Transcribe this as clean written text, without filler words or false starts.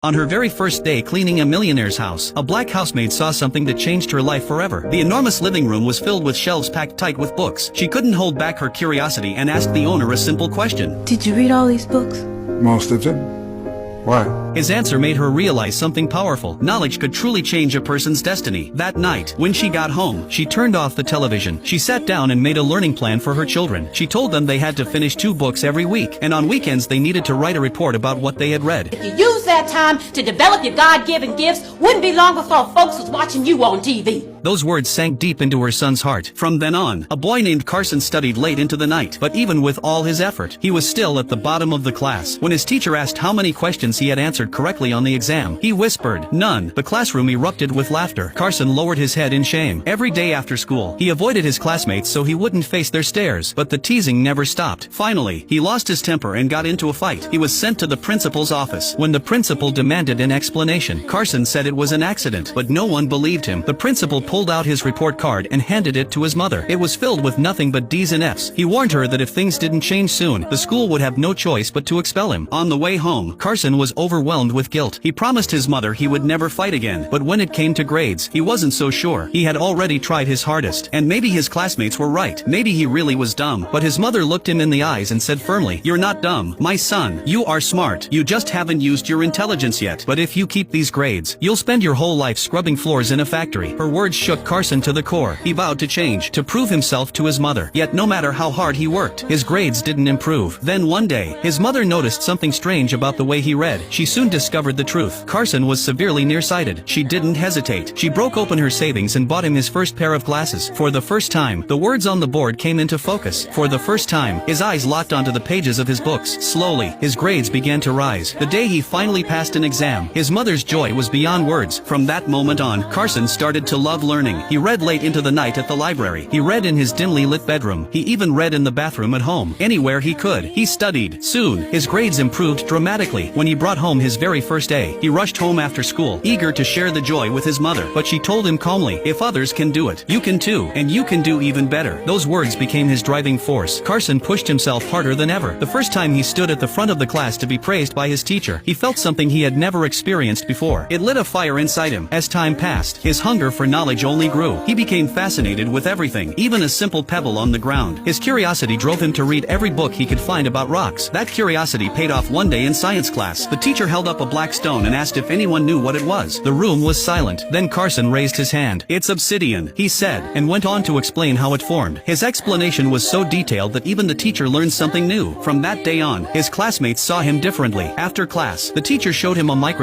On her very first day cleaning a millionaire's house, a black housemaid saw something that changed her life forever. The enormous living room was filled with shelves packed tight with books. She couldn't hold back her curiosity and asked the owner a simple question. Did you read all these books? Most of them. Why? His answer made her realize something powerful. Knowledge could truly change a person's destiny. That night, when she got home, she turned off the television. She sat down and made a learning plan for her children. She told them they had to finish 2 books every week, and on weekends they needed to write a report about what they had read. If you use that time to develop your God-given gifts, wouldn't be long before folks was watching you on TV. Those words sank deep into her son's heart. From then on, a boy named Carson studied late into the night, but even with all his effort, he was still at the bottom of the class. When his teacher asked how many questions he had answered correctly on the exam, he whispered, "None." The classroom erupted with laughter. Carson lowered his head in shame. Every day after school, he avoided his classmates so he wouldn't face their stares, but the teasing never stopped. Finally, he lost his temper and got into a fight. He was sent to the principal's office. When the principal demanded an explanation, Carson said it was an accident, but no one believed him. The principal pulled out his report card and handed it to his mother. It was filled with nothing but D's and F's. He warned her that if things didn't change soon, the school would have no choice but to expel him. On the way home, Carson was overwhelmed with guilt. He promised his mother he would never fight again, but when it came to grades, he wasn't so sure. He had already tried his hardest, and maybe his classmates were right. Maybe he really was dumb, but his mother looked him in the eyes and said firmly, "You're not dumb, my son. You are smart. You just haven't used your intelligence yet. But if you keep these grades, you'll spend your whole life scrubbing floors in a factory." Her words shook Carson to the core. He vowed to change, to prove himself to his mother. Yet no matter how hard he worked, his grades didn't improve. Then one day, his mother noticed something strange about the way he read. She soon discovered the truth. Carson was severely nearsighted. She didn't hesitate. She broke open her savings and bought him his first pair of glasses. For the first time, the words on the board came into focus. For the first time, his eyes locked onto the pages of his books. Slowly, his grades began to rise. The day he finally passed an exam, his mother's joy was beyond words. From that moment on, Carson started to love learning. He read late into the night at the library. He read in his dimly lit bedroom. He even read in the bathroom at home. Anywhere he could, he studied. Soon, his grades improved dramatically. When he brought home his very first A, he rushed home after school, eager to share the joy with his mother. But she told him calmly, "If others can do it, you can too, and you can do even better." Those words became his driving force. Carson pushed himself harder than ever. The first time he stood at the front of the class to be praised by his teacher, he felt something he had never experienced before. It lit a fire inside him. As time passed, his hunger for knowledge only grew. He became fascinated with everything, even a simple pebble on the ground. His curiosity drove him to read every book he could find about rocks. That curiosity paid off one day in science class. The teacher held up a black stone and asked if anyone knew what it was. The room was silent. Then Carson raised his hand. "It's obsidian," he said, and went on to explain how it formed. His explanation was so detailed that even the teacher learned something new. From that day on, his classmates saw him differently. After class, the teacher showed him a microscope.